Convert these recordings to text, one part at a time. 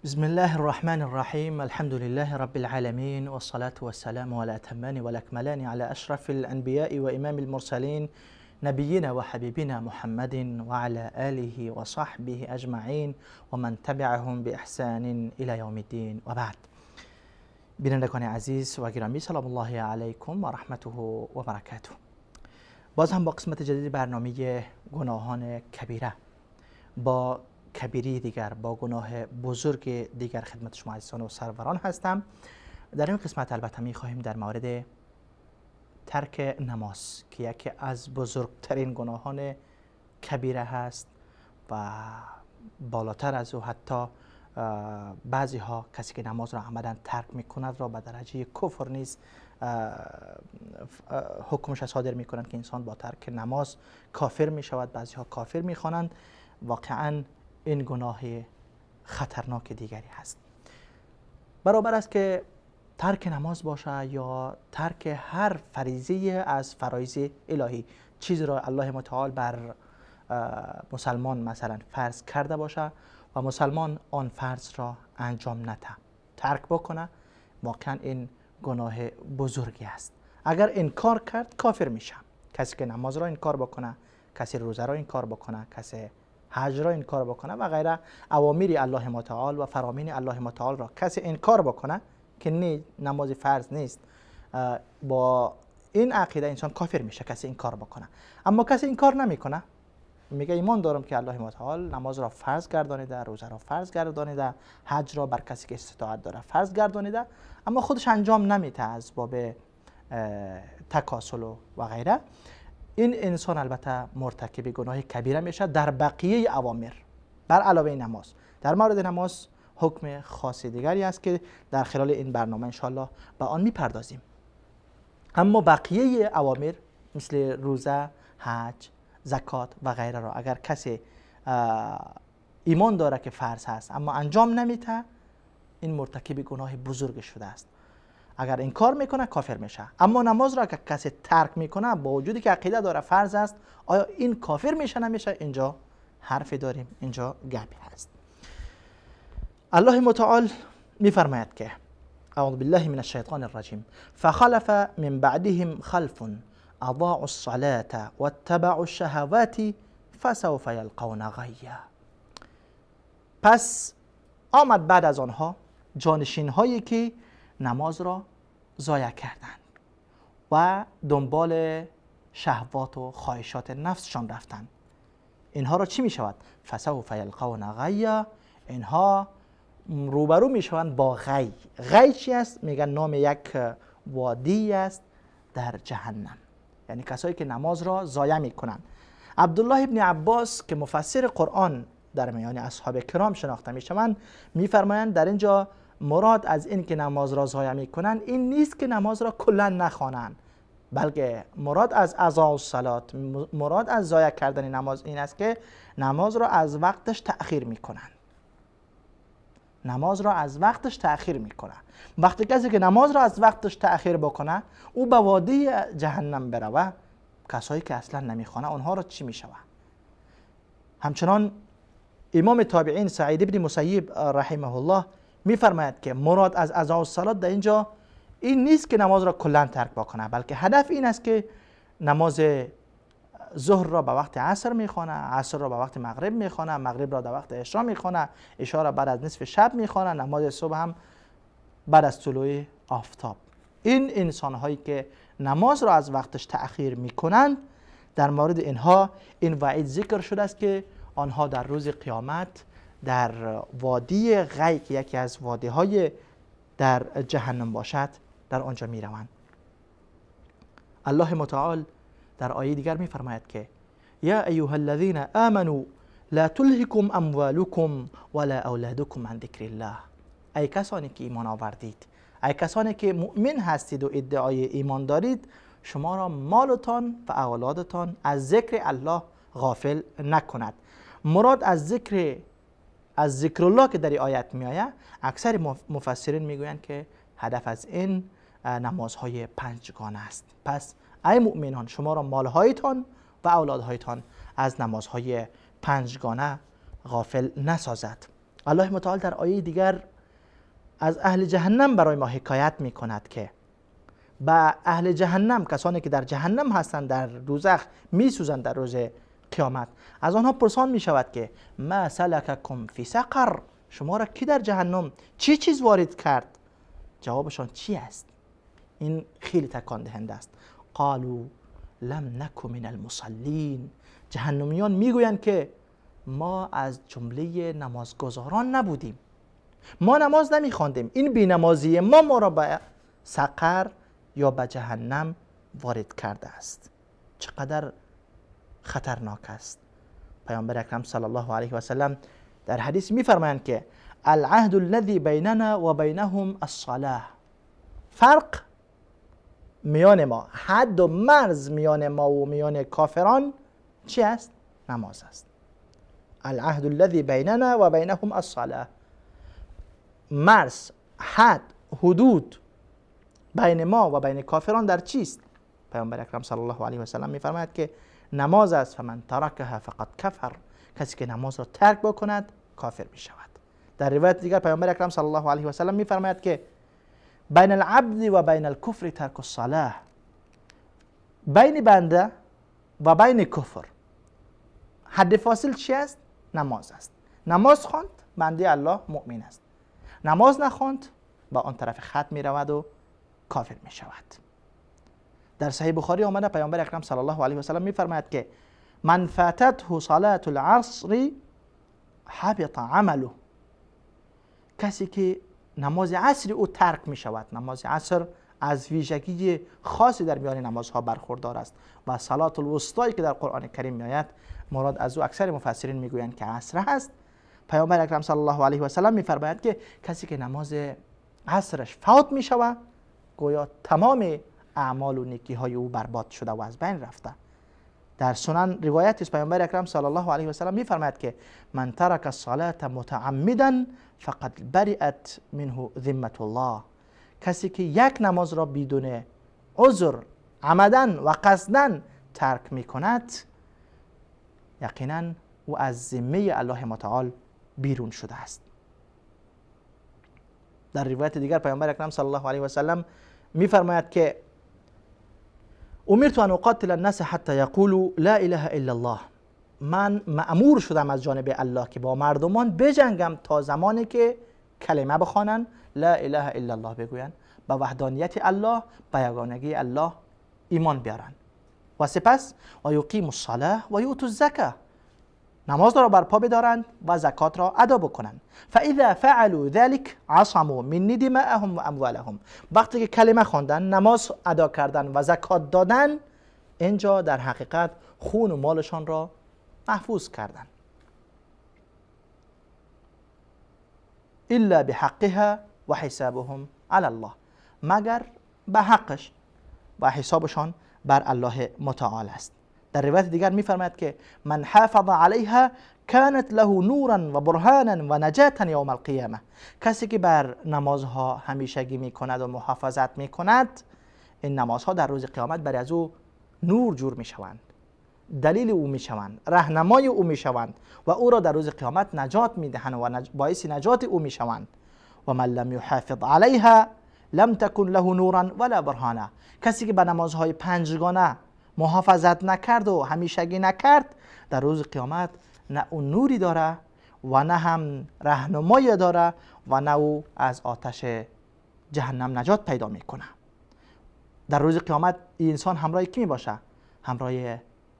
بسم الله الرحمن الرحيم. الحمد لله رب العالمين، والصلاة والسلام على الأتمان والأكملان على أشرف الأنبياء وإمام المرسلين نبينا وحبيبنا محمد وعلى آله وصحبه أجمعين ومن تبعهم بإحسان إلى يوم الدين وبعد. بینندگان عزیز و گرامی، سلام الله علیکم و رحمته و برکاته. باز هم با قسمت جدید برنامه گناهان کبیره، با کبیری دیگر، با گناه بزرگ دیگر خدمت شما عزیزان و سروران هستم. در این قسمت البته می خواهیم در مورد ترک نماز که یکی از بزرگترین گناهان کبیره هست و بالاتر از او حتی بعضی ها کسی که نماز را عمدن ترک می کند را به درجه کفر نیز حکمش صادر می کنند که انسان با ترک نماز کافر می شود، بعضی ها کافر می خوانند. واقعا این گناه خطرناک دیگری هست. برابر است که ترک نماز باشه یا ترک هر فریضه از فرایض الهی، چیزی را الله متعال بر مسلمان مثلا فرض کرده باشه و مسلمان آن فرض را انجام نده، ترک بکنه، واقعا این گناه بزرگی است. اگر انکار کرد کافر میشه. کسی که نماز را انکار بکنه، کسی روزه را انکار بکنه، کسی حج را انکار بکنه و غیره اوامر الله متعال و فرامین الله متعال را کسی انکار بکنه که نه نماز فرض نیست، با این عقیده انسان کافر میشه کسی انکار بکنه. اما کسی انکار نمیکنه، میگه ایمان دارم که الله متعال نماز را فرض گردانیده، روزه را فرض گردانیده، حج را بر کسی که استطاعت داره فرض گردانیده، اما خودش انجام نمیده از باب تکاسل و غیره. این انسان البته مرتکب گناه کبیره میشه در بقیه اوامر بر علاوه نماز. در مورد نماز حکم خاص دیگری است که در خلال این برنامه انشاءالله به آن میپردازیم. اما بقیه اوامر مثل روزه، حج، زکات و غیره را اگر کسی ایمان داره که فرض هست اما انجام نمیده، این مرتکب گناه بزرگ شده است. اگر انکار میکنه کافر میشه. اما نماز را که کسی ترک میکنه با وجودی که عقیده داره فرض است، آیا این کافر میشه نمیشه؟ اینجا حرفی داریم، اینجا گپی هست. الله متعال میفرماید که اعوذ بالله من الشیطان الرجیم فخلف من بعدهم خلف اضاعوا الصلاة واتبعوا الشهوات فسوف یلقون غیا. پس آمد بعد از آنها جانشین هایی که نماز را ضایع کردند و دنبال شهوات و خواهشات نفسشان رفتند. اینها را چی می شود؟ فسوف یلقون غیا. اینها روبرو می شوند با غی. غی چی است؟ میگن نام یک وادی است در جهنم، یعنی کسایی که نماز را ضایع می کنند. عبدالله ابن عباس که مفسر قرآن در میان اصحاب کرام شناخته می شوند میفرمایند در اینجا مراد از این که نماز را ضایع میکنن این نیست که نماز را کلا نخوانند، بلکه مراد از اضاعوا الصلاة، مراد از ضایع کردن نماز این است که نماز را از وقتش تأخیر میکنند. نماز را از وقتش تأخیر میکنه. وقتی کسی که نماز را از وقتش تأخیر بکنه او به وادی جهنم بروه. کسایی که اصلا نمیخوانه اونها را چی میشوه؟ همچنان امام تابعین سعید ابن مسیب رحمه الله میفرماید که مراد از اضاعوا الصلاة در اینجا این نیست که نماز را کلا ترک بکنه، بلکه هدف این است که نماز ظهر را به وقت عصر میخوانه، عصر را به وقت مغرب میخوانه، مغرب را در وقت عشا میخوانه، عشا را بعد از نصف شب میخوانه، نماز صبح هم بعد از طلوع آفتاب. این انسان هایی که نماز را از وقتش تأخیر میکنند در مورد اینها این وعید ذکر شده است که آنها در روز قیامت در وادی غی که یکی از وادی های در جهنم باشد در آنجا می روند. الله متعال در آیه دیگر می فرماید که یا ایها الذین آمنوا لا تلهکم اموالکم ولا اولادکم عن ذکر الله. ای کسانی که ایمان آوردید، ای کسانی که مؤمن هستید و ادعای ایمان دارید، شما را مالتان و اولادتان از ذکر الله غافل نکند. مراد از ذکر الله که در آیت می آید، اکثر مفسرین میگویند که هدف از این نمازهای پنجگانه است. پس ای مؤمنان شما را مالهایتان و اولادهایتان از نمازهای پنجگانه غافل نسازد. الله متعال در آیه دیگر از اهل جهنم برای ما حکایت می کند که با اهل جهنم، کسانی که در جهنم هستند، در دوزخ می سوزند در روز قیامت، از آنها پرسان می شود که ما سلککم فی سقر، شما را کی در جهنم چی چیز وارد کرد؟ جوابشان چی است؟ این خیلی تکان دهنده است. قالوا لم نک من المصلین، جهنمیان میگویند که ما از جمله نمازگزاران نبودیم، ما نماز نمیخواندیم، این بی‌نمازی ما را به سقر یا به جهنم وارد کرده است. چقدر خطرناک است. پیامبر اکرم صلی الله علیه و سلم در حدیث میفرمایند که العهد الذی بیننا و بینهم الصلاة، فرق میان ما، حد و مرز میان ما و میان کافران چی است؟ نماز است. العهد الذی بیننا و بینهم الصلاة، مرز، حد، حدود بین ما و بین کافران در چیست؟ پیامبر اکرم صلی الله علیه و سلم میفرماید که نماز است. فمن ترکها فقد کفر، کسی که نماز را ترک بکند کافر می شود. در روایت دیگر پیامبر اکرم صلی الله علیه و سلم میفرماید که بین العبد و بین الکفر ترک الصلاة، بین بنده و بین کفر حد فاصل چی است؟ نماز است. نماز خواند بنده الله مؤمن است، نماز نخواند با آن طرف خط می رود و کافر می شود. در صحیح بخاری آمده پیامبر اکرم صلی الله علیه و سلم می فرماید که من فاتته صلاة العصر حبط عمله، کسی که نماز عصر او ترک می شود. نماز عصر از ویژگی خاصی در میان نمازها برخوردار است و صلاة الوسطی که در قرآن کریم می آید مراد از او اکثر مفسرین می گویند که عصر هست. پیامبر اکرم صلی الله علیه و سلم می فرماید که کسی که نماز عصرش فوت می شود گویا تمام اعمال و نیکی های او برباد شده و از بین رفته. در سنن روایت است پیامبر اکرم صلی الله علیه و سلم می فرماید که من ترک الصلاة متعمدا فقد برئت منه ذمة الله، کسی که یک نماز را بدون عذر عمدن و قصدن ترک می کند یقینا او از ذمه الله متعال بیرون شده است. در روایت دیگر پیامبر اکرم صلی الله علیه و سلم می فرماید که امرت ان اقاتل الناس حتی یقولوا لا اله الا الله، من مأمور شدم از جانب الله که با مردمان بجنگم تا زمانی که کلمه بخوانند، لا اله الا الله بگویند، به وحدانیت الله، به یگانگی الله ایمان بیارند و سپس و یقیموا الصلاة و یؤتوا الزکاة، نماز را برپا بدارند و زکات را ادا بکنند. فاذا فعلوا ذلك عصموا مني دماءهم و اموالهم، وقتی که کلمه خواندن، نماز ادا کردن و زکات دادن، اینجا در حقیقت خون و مالشان را محفوظ کردن. الا بحقها و حسابهم علی الله، مگر به حقش و حسابشان بر الله متعال است. در روایت دیگر می‌فرماید که من حافظ علیها كانت له نورا و برهانا و نجاتا یوم القیامه، کسی که بر نمازها همیشگی می‌کند و محافظت می‌کند، این نمازها در روز قیامت برای از او نور جور می‌شوند، دلیل او می‌شوند، راهنمای او می‌شوند و او را در روز قیامت نجات می‌دهند و باعث نجات او می‌شوند. و من لم یحافظ علیها لم تکن له نورا ولا برهانا، کسی که به نمازهای پنجگانه محافظت نکرد و همیشگی نکرد، در روز قیامت نه اون نوری داره و نه هم راهنمایی داره و نه او از آتش جهنم نجات پیدا میکنه. در روز قیامت این انسان همراه کی میباشه؟ همراه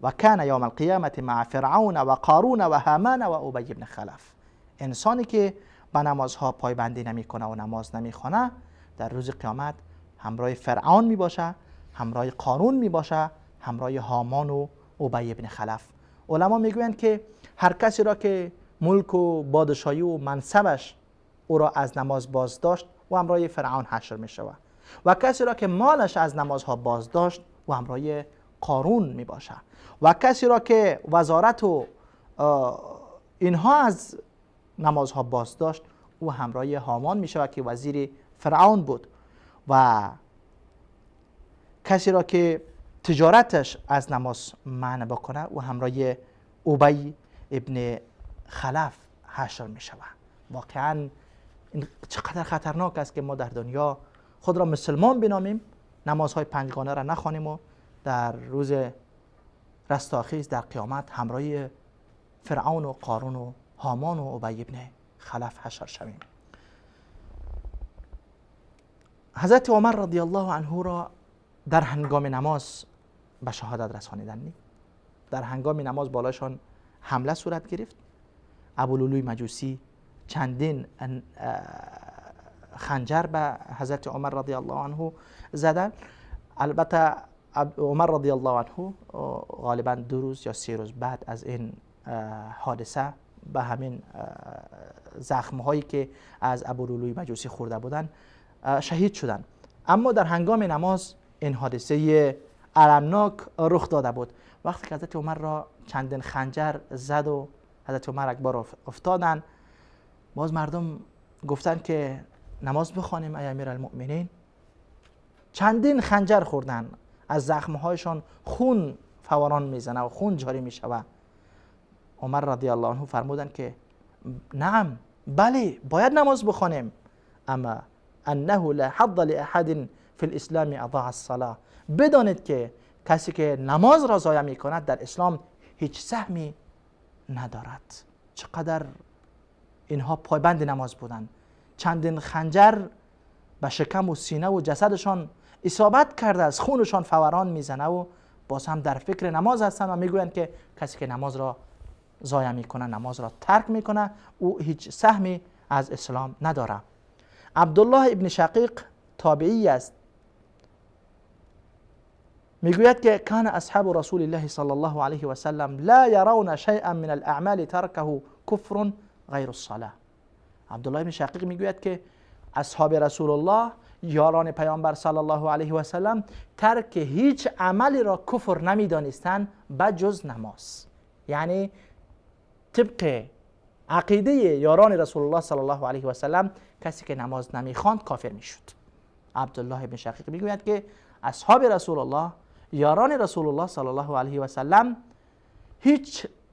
و کان یوم القیامت مع فرعون و قارون و هامان و ابی بن خلف، انسانی که به نمازها پایبندی نمیکنه و نماز نمیخونه در روز قیامت همراه فرعون میباشه، همراه قارون میباشه، همراه هامان و ابی بن خلف. علما میگویند که هر کسی را که ملک و پادشاهی و منصبش او را از نماز باز داشت و همراه فرعون حشر میشود و کسی را که مالش از نمازها باز داشت و همراه قارون میباشه و کسی را که وزارت و اینها از نمازها باز داشت او همراه هامان میشود که وزیر فرعون بود و کسی را که تجارتش از نماز منع بکنه و همراه ابی ابن خلف حشر می شود. واقعا این چقدر خطرناک است که ما در دنیا خود را مسلمان بنامیم، نمازهای پنجگانه را نخوانیم و در روز رستاخیز در قیامت همراه فرعون و قارون و هامان و ابی بن خلف حشر شویم. حضرت عمر رضی الله عنه را در هنگام نماز به شهادت رسانیدند. در هنگام نماز بالاشان حمله صورت گرفت. ابولولوی مجوسی چندین خنجر به حضرت عمر رضی الله عنه زدن. البته عمر رضی الله عنه غالبا 2 روز یا 3 روز بعد از این حادثه به همین زخم هایی که از ابولولوی مجوسی خورده بودن شهید شدند. اما در هنگام نماز این حادثه المناک رخ داده بود. وقتی که حضرت عمر را چندین خنجر زد و حضرت عمر اکبر افتادن، باز مردم گفتن که نماز بخوانیم ای امیرالمؤمنین. چندین خنجر خوردن، از زخمهایشان خون فوران میزنه و خون جاری میشود. عمر رضی الله عنه فرمودند که نعم، بله باید نماز بخوانیم، اما انه لا حظ لاحد فی الاسلام اضاع الصلاه. بدانید که کسی که نماز را ضایع میکند در اسلام هیچ سهمی ندارد. چقدر اینها پایبند نماز بودند. چندین خنجر به شکم و سینه و جسدشان اصابت کرده، از خونشان فوران میزنه و باز هم در فکر نماز هستند و میگویند که کسی که نماز را ضایع میکنه، نماز را ترک میکنه، او هیچ سهمی از اسلام نداره. عبدالله ابن شقیق تابعی است، میگوید که کان اصحاب رسول الله صلی الله علیه و سلم لا يرون شیئا من الاعمال ترکه کفر غیر الصلاه. عبدالله ابن شقیق میگوید که اصحاب رسول الله، یاران پیامبر صلی الله علیه و سلم، ترک هیچ عملی را کفر نمیدانستند بجز نماز. یعنی طبق عقیده یاران رسول الله صلی الله علیه و سلم کسی که نماز نمیخواند کافر میشد. عبدالله ابن شقیق میگوید که اصحاب رسول الله، یاران رسول الله صلی الله علیه و سلم،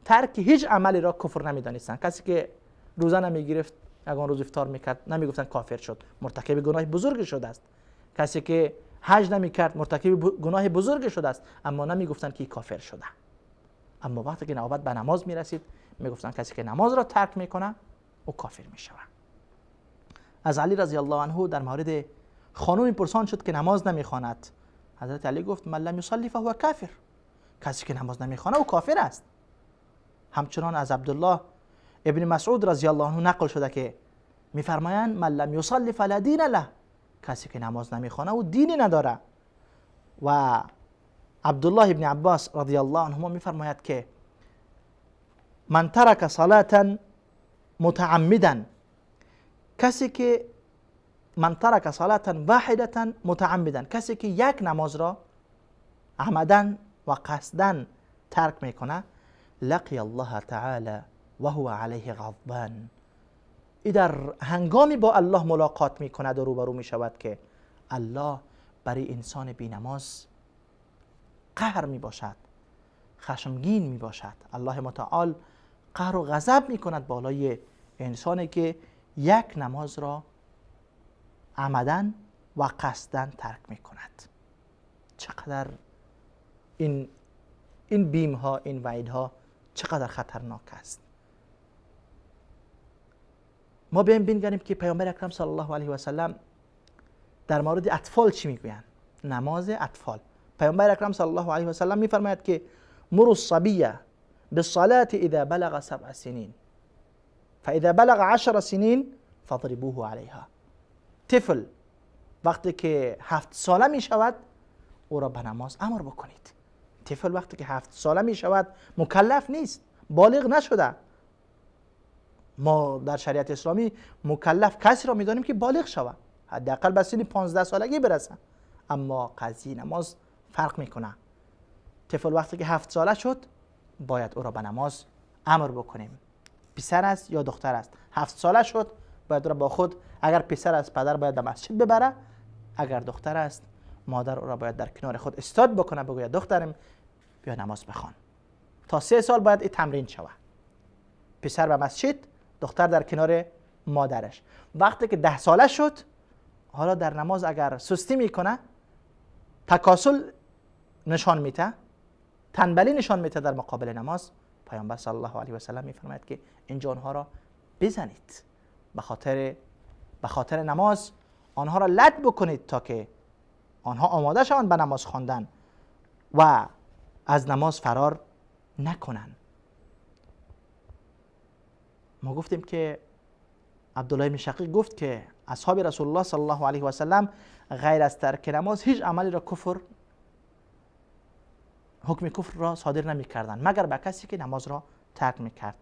ترک هیچ عملی را کفر نمیدانستند. کسی که روزه نمیگرفت، اگر روز افطار میکرد، نمیگفتن کافر شد، مرتکب گناه بزرگ شده است. کسی که حج نمیکرد مرتکب گناه بزرگ شده است، اما نمیگفتن که کافر شده. اما وقتی که نوبت به نماز میرسید میگفتن کسی که نماز را ترک میکنه او کافر میشود. از علی رضی الله عنه در مورد خانومی پرسان شد که نماز نمیخواند. حضرت علی گفت من لم یصلی فهو کافر. کسی که نماز نمیخوانه او کافر است. همچنان از عبدالله ابن مسعود رضی الله عنه نقل شده که میفرمایند من لم یصلی فلا دین له. کسی که نماز نمیخوانه او دینی نداره. و عبدالله ابن عباس رضی الله عنهما میفرماید که من ترک صلاة متعمدا، کسی که من ترک صلاة واحدة متعمدا، کسی که یک نماز را عمدن و قصدن ترک میکنه، لقی الله تعالی و هو علیه غضبان. ای در هنگامی با الله ملاقات میکند و روبرو میشود که الله برای انسان بی نماز قهر میباشد، خشمگین میباشد. الله متعال قهر و غضب میکند بالای انسانی که یک نماز را عمدن و قصدن ترک میکند. چقدر این بیم ها، این وعید ها چقدر خطرناک است. ما ببینیم که پیامبر اکرم صلی الله علیه و سلم در مورد اطفال چی میگویند؟ نماز اطفال. پیامبر اکرم صلی الله علیه و سلم میفرماید که مروا الصبی بالصلاة اذا بلغ 7 سنین فاذا بلغ 10 سنین فاضربوه علیها. طفل وقتی که 7 ساله می شود او را به نماز امر بکنید. طفل وقتی که 7 ساله می شود مکلف نیست، بالغ نشده. ما در شریعت اسلامی مکلف کسی را میدانیم که بالغ شود، حداقل به سن 15 سالگی برسه. اما قضیه نماز فرق میکنه. طفل وقتی که 7 ساله شد باید او را به نماز امر بکنیم. پسر است یا دختر است، 7 ساله شد باید او را با خود، اگر پسر است پدر باید به مسجد ببره، اگر دختر است مادر او را باید در کنار خود استاد بکنه، بگوید دخترم بیا نماز بخوان. تا 3 سال باید این تمرین شود. پسر به مسجد، دختر در کنار مادرش. وقتی که 10 ساله شد، حالا در نماز اگر سستی میکنه، تکاسل نشان میده، تنبلی نشان میده در مقابل نماز، پیامبر صلی الله علیه و سلم میفرماید که اینجا آنها را بزنید، به خاطر نماز آنها را لد بکنید تا که آنها آماده شوند به نماز خواندن و از نماز فرار نکنند. ما گفتیم که عبدالله بن شقیق گفت که اصحاب رسول الله صلی الله علیه و سلم غیر از ترک نماز هیچ عملی را حکم کفر را صادر نمی کردند مگر به کسی که نماز را ترک می کرد.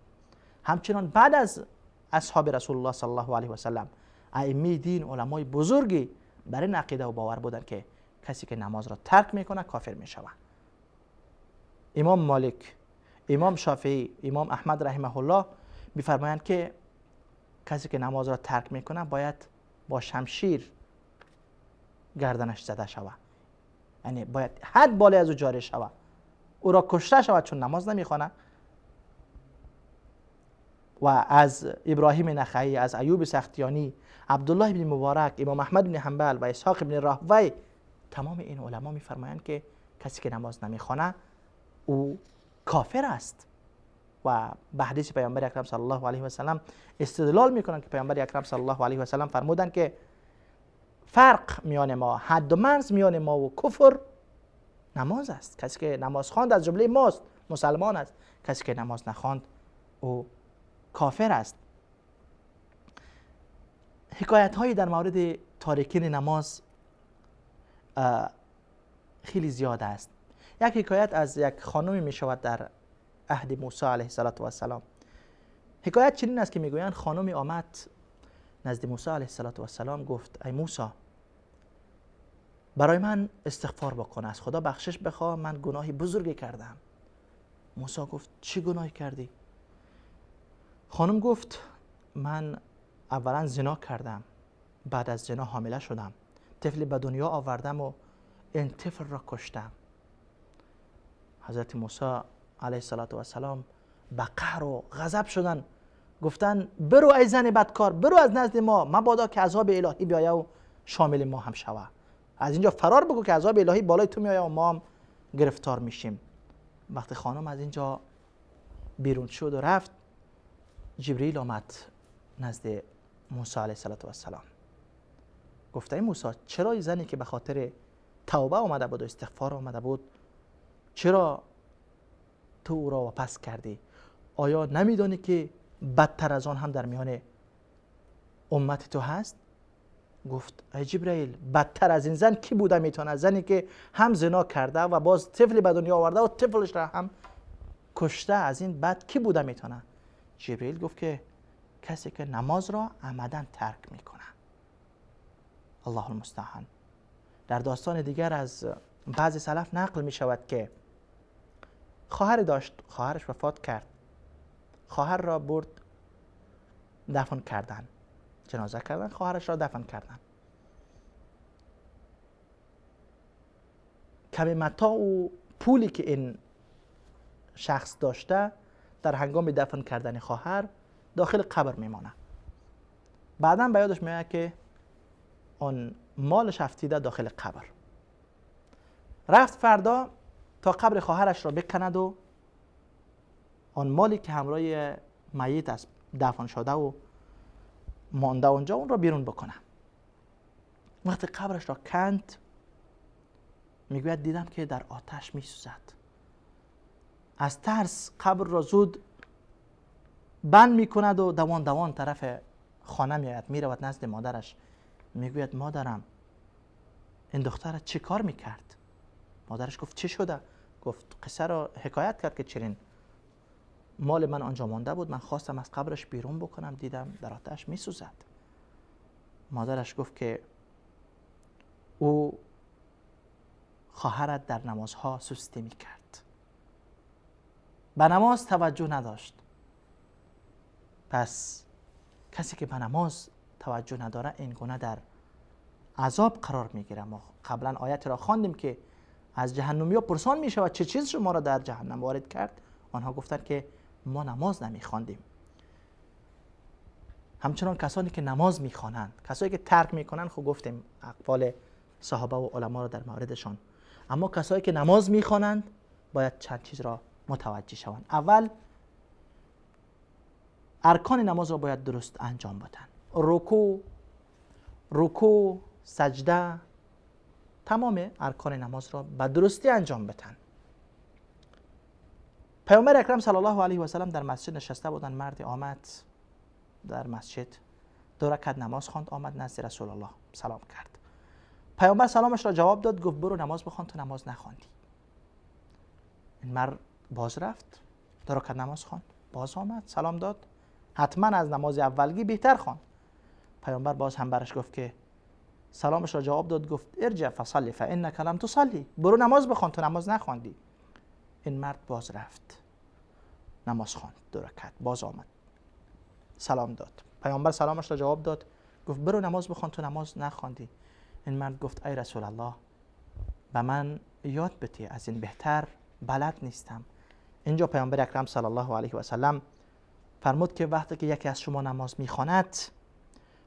همچنان بعد از اصحاب رسول الله صلی الله علیه و سلم ائمه دین، علمای بزرگی بر این عقیده و باور بودند که کسی که نماز را ترک میکنه کافر می شود. امام مالک، امام شافعی، امام احمد رحمه الله میفرمایند که کسی که نماز را ترک میکنه باید با شمشیر گردنش زده شود، یعنی باید حد بالای از او جاری شود، او را کشته شود چون نماز نمیخوانه. و از ابراهیم نخعی، از ایوب سختیانی، عبدالله بن مبارک، امام احمد بن حنبل و اسحاق بن راهوی، تمام این علما میفرمایند که کسی که نماز نمیخوانه او کافر است. و به حدیث پیامبر اکرم صلی الله علیه و سلم استدلال میکنند که پیامبر اکرم صلی الله علیه و سلم فرمودند که فرق میان ما، حد و مرز میان ما و کفر نماز است. کسی که نماز خواند از جمله ماست، مسلمان است. کسی که نماز نخواند او کافر است. حکایت هایی در مورد تارکین نماز خیلی زیاد است. یک حکایت از یک خانمی می شود در عهد موسی علیه السلام. حکایت چنین است که میگویند خانمی آمد نزد موسی علیه السلام، گفت ای موسی برای من استغفار بکن، از خدا بخشش بخواه، من گناهی بزرگی کردم. موسی گفت چه گناهی کردی؟ خانم گفت من اولا زنا کردم، بعد از زنا حامله شدم، طفلی به دنیا آوردم و این طفل را کشتم. حضرت موسی علیه السلام به قهر و غضب شدن، گفتن برو ای زن بدکار، برو از نزد ما، مبادا که عذاب الهی بیایه و شامل ما هم شوه. از اینجا فرار بگو که عذاب الهی بالای تو میایه و ما هم گرفتار میشیم. وقتی خانم از اینجا بیرون شد و رفت، جبریل آمد نزد موسی علیه السلام. گفت ای موسی چرا این زنی که به خاطر توبه آمده بود و استغفار آمده بود، چرا تو او را واپس کردی؟ آیا نمیدانی که بدتر از آن هم در میان امت تو هست؟ گفت ای جبرئیل بدتر از این زن کی بوده میتونه؟ زنی که هم زنا کرده و باز طفلی به دنیا آورده و طفلش را هم کشته، از این بد کی بوده میتونه؟ جبرئیل گفت که کسی که نماز را عمدن ترک میکنه. الله المستعان. در داستان دیگر از بعضی سلف نقل می شود که خواهر داشت، خواهرش وفات کرد، خواهر را برد دفن کردن، جنازه کردن، خواهرش را دفن کردن. کمی متاع و پولی که این شخص داشته در هنگام دفن کردن خواهر داخل قبر میمانه. بعدا به یادش میاد که آن مالش افتیده داخل قبر. رفت فردا تا قبر خواهرش را بکند و آن مالی که همراه میت است دفن شده و مانده اونجا اون را بیرون بکنه. وقتی قبرش را کند میگوید دیدم که در آتش میسوزد. از ترس قبر را زود بند میکند و دوان دوان طرف خانه میآید، میرود نزد مادرش، میگوید مادرم این دختر چه کار میکرد؟ مادرش گفت چه شده؟ گفت قصه را حکایت کرد که چرین مال من آنجا مانده بود، من خواستم از قبرش بیرون بکنم، دیدم در آتش میسوزد. مادرش گفت که او خواهرت در نمازها سستی میکرد، به نماز توجه نداشت. پس کسی که به نماز توجه نداره این گونه در عذاب قرار میگیره. ما قبلا آیت را خواندیم که از جهنمی ها پرسان میشود چه چیز شما را در جهنم وارد کرد؟ آنها گفتند که ما نماز نمیخواندیم. همچنان کسانی که نماز میخوانند، کسانی که ترک میکنند، خب گفتیم اقوال صحابه و علما رو در موردشان. اما کسانی که نماز میخوانند باید چند چیز را متوجه شوند. اول، ارکان نماز را باید درست انجام بدن. رکوع، سجده، تمام ارکان نماز را به درستی انجام بدن. پیامبر اکرم صلی الله علیه و سلم در مسجد نشسته بودند. مردی آمد در مسجد، 2 رکعت نماز خواند، آمد نزد رسول الله سلام کرد. پیامبر سلامش را جواب داد، گفت برو نماز بخوان، تو نماز نخواندی. این مرد باز رفت، 2 رکعت نماز خواند، باز آمد سلام داد، حتما از نماز اولگی بهتر خواند. پیامبر باز هم برش گفت که سلامش را جواب داد، گفت ارجع فصلی فانک لم تصلی، برو نماز بخوان، تو نماز نخواندی. این مرد باز رفت، نماز خواند، 2 رکعت، باز آمد سلام داد. پیامبر سلامش را جواب داد، گفت برو نماز بخوان، تو نماز نخواندی. این مرد گفت ای رسول الله، به من یاد بده، از این بهتر بلد نیستم. اینجا پیامبر اکرم صلی الله علیه و سلم فرمود که وقتی که یکی از شما نماز میخواند،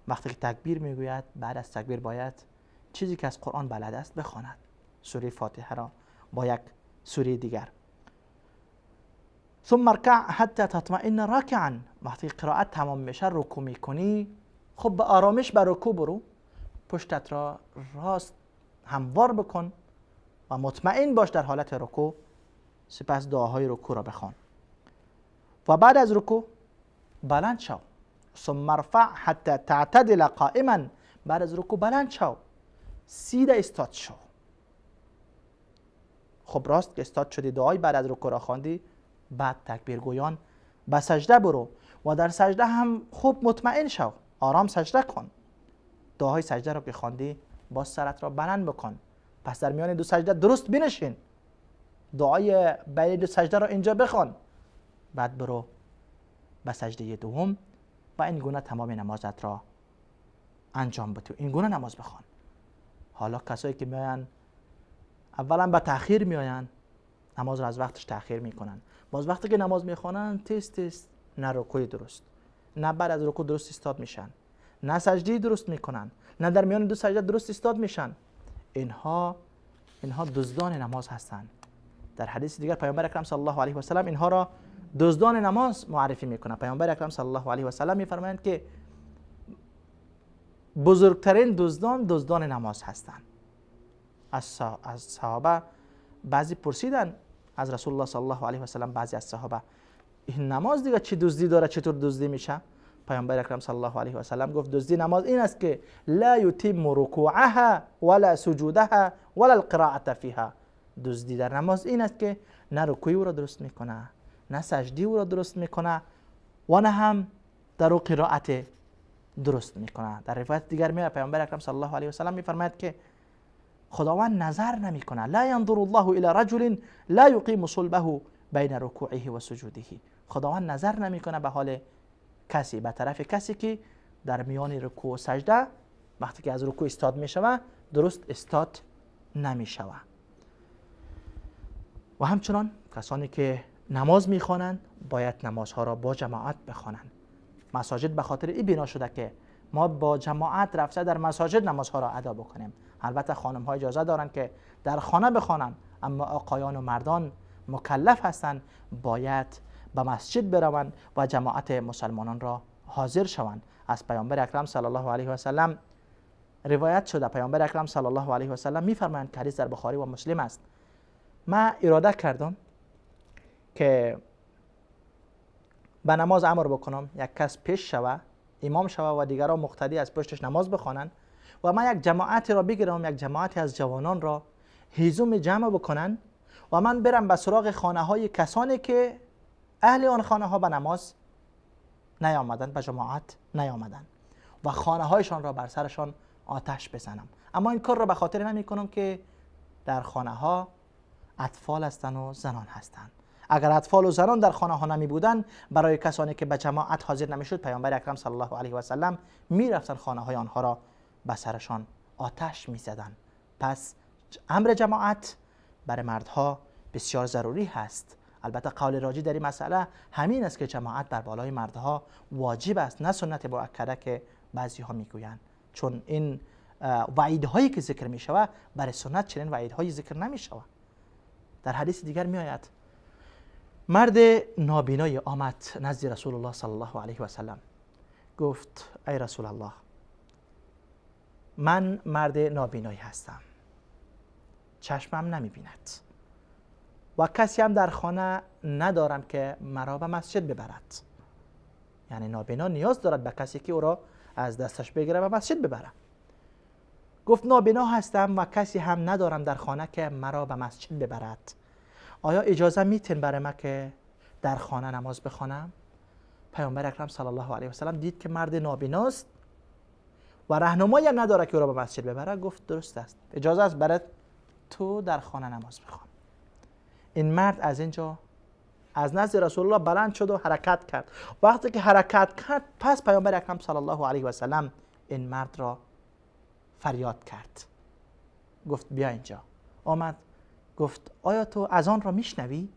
وقتی که تکبیر میگوید، بعد از تکبیر باید چیزی که از قرآن بلد است بخواند، سوره فاتحه را با یک سوره دیگر. ثم ارکع حتی تطمئن راکعا، وقتی قرائت تمام میشه رکوع میکنی، خب به آرامش به رکوع برو، پشتت را راست هموار بکن و مطمئن باش در حالت رکوع. سپس دعاهای رکوع را بخوان و بعد از رکوع بلند شو. ثم ارفع حتی تعتدل قائما، بعد از رکوع بلند شو، سیده استاد شو. خب راست که استاد شدی، دعای بعد از رکوع را خواندی، بعد تکبیر گویان به سجده برو و در سجده هم خوب مطمئن شو، آرام سجده کن. دعای سجده را که خواندی باز سرت را بلند بکن، پس در میان 2 سجده درست بنشین، دعای بین 2 سجده را اینجا بخوان، بعد برو به سجده دوم و این گونه تمام نمازت را انجام بده، این گونه نماز بخوان. حالا کسایی که میاین اولا به تأخیر میاین، نماز را از وقتش تأخیر میکنن، باز وقتی که نماز میخوانن تیز نه رکوع درست، نه بعد از رکوع درست استاد میشن، نه سجده درست میکنن، نه در میان 2 سجده درست استاد میشن. اینها دزدان نماز هستند. در حدیث دیگر پیامبر اکرم صلی الله علیه و سلم اینها را دزدان نماز معرفی میکنه. پیامبر اکرم صلی الله علیه و سلم میفرمایند که بزرگترین دزدان نماز هستند. از صحابه بعضی پرسیدن از رسول الله صلی الله علیه و سلم، بعضی از صحابه، این نماز دیگه چی دزدی داره، چطور دزدی میشه؟ پیامبر اکرم صلی الله علیه و سلم گفت دزدی نماز این است که لا یتم رکوعها ولا سجودها ولا القراءه فيها. دزدی در نماز این است که نه رکوعی او را درست میکنه، نه سجدی او را درست میکنه و نه هم در قرائت درست میکنه. در روایت دیگر میاد پیامبر اکرم صلی الله علیه و سلم میفرماید که خداوند نظر نمیکنه، لا ينظر الله الى رجل لا يقيم صلبه بین رکوعه و سجوده. خداوند نظر نمیکنه به حال کسی، به طرف کسی که در میان رکوع و سجده وقتی که از رکوع استاد میشوه درست استاد نمیشوه. و همچنان کسانی که نماز میخوانند باید نمازها را با جماعت بخوانند. مساجد به خاطر این بنا شده که ما با جماعت رفته در مساجد نمازها را ادا بکنیم. البته خانم ها اجازه دارند که در خانه بخوانند، اما آقایان و مردان مکلف هستند باید به مسجد بروند و جماعت مسلمانان را حاضر شوند. از پیامبر اکرم صلی الله علیه و سلم روایت شده، پیامبر اکرم صلی الله علیه و سلم میفرمایند که حدیث در بخاری و مسلم است، من اراده کردم که به نماز امر بکنم یک کس پیش شوه، امام شوه و دیگران مقتدی از پشتش نماز بخوانند و من یک جماعتی را بگیرم، یک جماعتی از جوانان را هیزم جمع بکنن و من برم به سراغ خانه های کسانی که اهل آن خانه ها به نماز نیامدن، به جماعت نیامدن و خانه هایشان را بر سرشان آتش بزنم. اما این کار را به خاطر نمی کنم که در خانه ها اطفال هستند و زنان هستند. اگر اطفال و زنان در خانه ها نمی بودن، برای کسانی که به جماعت حاضر نمی شد، پیامبر اکرم صلی الله علیه و سلم می رفتن خانه های آنها را به سرشان آتش می زدن. پس امر جماعت برای مردها بسیار ضروری هست، البته قول راجی در این مسئله همین است که جماعت بر بالای مردها واجب است، نه سنت مؤکده که بعضی ها میگویند، چون این وعیدهایی که ذکر می شود برای سنت چنین وعیدهایی ذکر نمی شود. در حدیث دیگر می آید مرد نابینایی آمد نزد رسول الله صلی الله علیه و سلم، گفت ای رسول الله، من مرد نابینایی هستم، چشمم نمی بیند و کسی هم در خانه ندارم که مرا به مسجد ببرد. یعنی نابینا نیاز دارد به کسی که او را از دستش بگیره و مسجد ببره. گفت نابینا هستم و کسی هم ندارم در خانه که مرا به مسجد ببرد. آیا اجازه میتین برای من که در خانه نماز بخوانم؟ پیامبر اکرم صلی الله علیه و سلم دید که مرد نابیناست و راهنمایی هم نداره که او را به مسجد ببره. گفت درست است، اجازه است برای تو در خانه نماز بخوان. این مرد از اینجا از نزد رسول الله بلند شد و حرکت کرد. وقتی که حرکت کرد پس پیامبر اکرم صلی الله علیه و سلم این مرد را فریاد کرد، گفت بیا اینجا. آمد گفت آیا تو اذان را میشنوی؟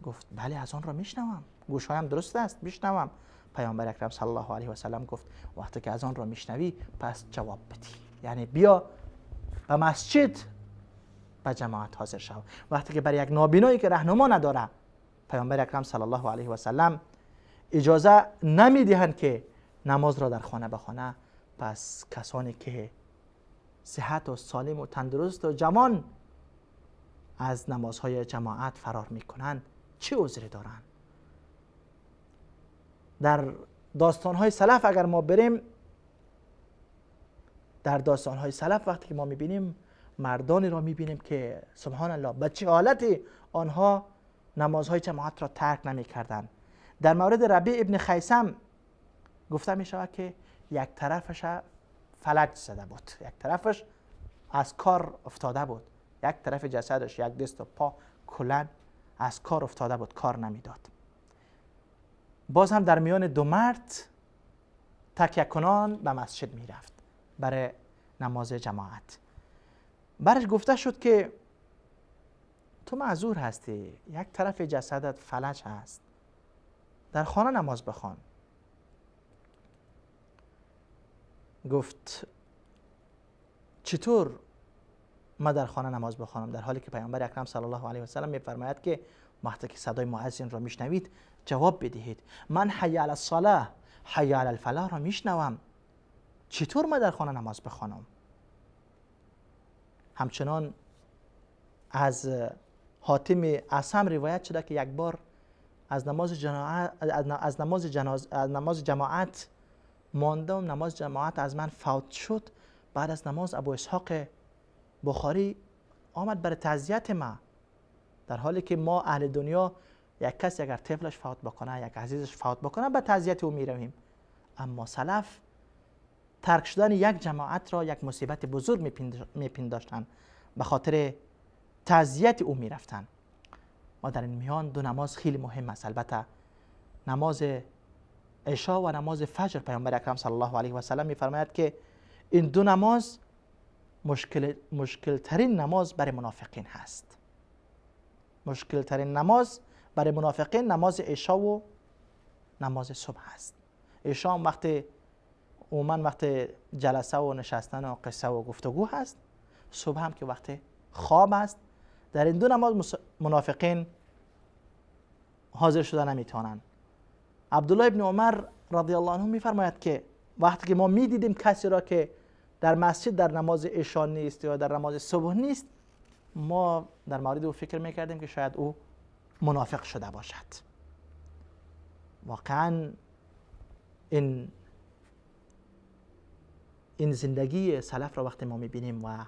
گفت بله اذان را میشنوم، گوشهایم درست است میشنوم. پیامبر اکرم صلی الله علیه و سلم گفت وقتی که اذان را میشنوی پس جواب بدی، یعنی بیا به مسجد به جماعت حاضر شو. وقتی که برای یک نابینایی که راهنما نداره پیامبر اکرم صلی الله علیه و سلم اجازه نمیدهند که نماز را در خانه بخوانه، پس کسانی که صحت و سالم و تندرست و جوان از نمازهای جماعت فرار میکنند چه عذری دارند؟ در داستانهای سلف اگر ما بریم، در داستانهای سلف وقتی که ما میبینیم مردانی را میبینیم که سبحان الله به چه حالتی آنها نمازهای جماعت را ترک نمیکردند. در مورد ربیع ابن خیثم گفته میشود که یک طرفش فلج زده بود، یک طرفش از کار افتاده بود، یک طرف جسدش، یک دست و پا کلا از کار افتاده بود، کار نمیداد. باز هم در میان دو مرد تکیه کنان به مسجد میرفت برای نماز جماعت. برش گفته شد که تو معذور هستی، یک طرف جسدت فلج هست، در خانه نماز بخوان. گفت چطور ما در خانه نماز بخوانم، در حالی که پیامبر اکرم صلی الله علیه و سلم میفرماید که وقتی که صدای مؤذن را میشنوید جواب بدهید. من حی علی الصلاه حی علی الفلاح را میشنوم، چطور ما در خانه نماز بخوانم؟ همچنان از حاتم اصم روایت شده که یک بار از نماز جماعت ماندم، نماز جماعت از من فوت شد. بعد از نماز ابو اسحاق بخاری آمد برای تعزیت ما، در حالی که ما اهل دنیا یک کسی اگر طفلش فوت بکنه، یک عزیزش فوت بکنه، به تعزیت او میرویم، اما سلف ترک شدن یک جماعت را یک مصیبت بزرگ میپنداشتند، به خاطر تعزیت او میرفتند. و در این میان دو نماز خیلی مهم است. البته نماز عشا و نماز فجر پیامبر اکرم صلی الله علیه و سلم میفرماید که این دو نماز مشکل ترین نماز برای منافقین هست. مشکل ترین نماز برای منافقین نماز عشا و نماز صبح است. عشا وقت جلسه و نشستن و قصه و گفتگو هست، صبح هم که وقت خواب است. در این دو نماز منافقین حاضر شده نمیتونن. عبدالله ابن عمر رضی الله عنه میفرماید که وقتی که ما میدیدیم کسی را که در مسجد در نماز عشا نیست یا در نماز صبح نیست، ما در مورد او فکر میکردیم که شاید او منافق شده باشد. واقعا این زندگی سلف را وقتی ما میبینیم و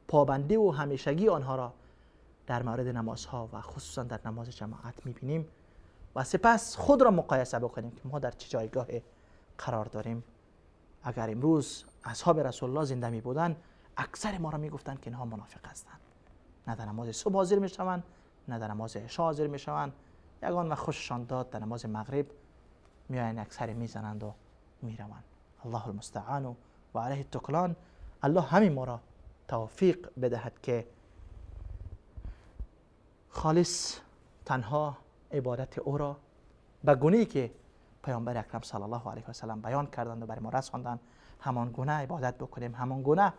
پابندی و همیشگی آنها را در مورد نمازها و خصوصا در نماز جماعت میبینیم و سپس خود را مقایسه بکنیم که ما در چه جایگاه قرار داریم. اگر امروز اصحاب رسول الله زنده می بودن، اکثر ما را میگفتند که اینها منافق هستند، نه در نماز صبح حاضر میشوند، نه در نماز عشا حاضر میشوند، یگان و خوششان داد در نماز مغرب میایند اکثر میزنند و میروند. الله المستعان و علیه التکلان. الله همین ما را توفیق بدهد که خالص تنها عبادت او را به گونه‌ای که پیامبر اکرم صلی الله علیه و سلم بیان کردند و برای ما رساندند همان گونه عبادت بکنیم، همان گونه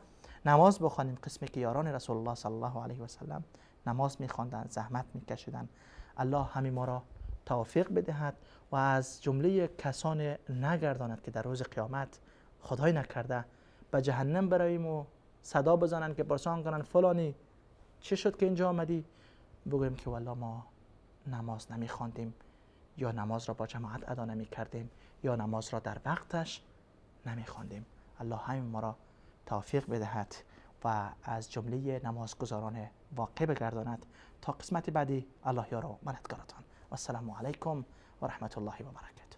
نماز بخوانیم. قسمی که یاران رسول الله صلی الله علیه و سلم نماز می‌خواندند، زحمت می‌کشیدند. الله همین ما را توفیق بدهد و از جمله کسان نگرداند که در روز قیامت خدای نکرده به جهنم برویم و صدا بزنند که پرسان کنند فلانی چه شد که اینجا آمدی؟ بگوییم که والله ما نماز نمی‌خواندیم، یا نماز را با جماعت ادا نمی‌کردیم، یا نماز را در وقتش نمی‌خواندیم. الله همین ما را توفیق بدهد و از جمله نمازگزاران واقع بگرداند. تا قسمت بعدی، الله یار و مددگارتان. و السلام علیکم و رحمت الله و برکاته.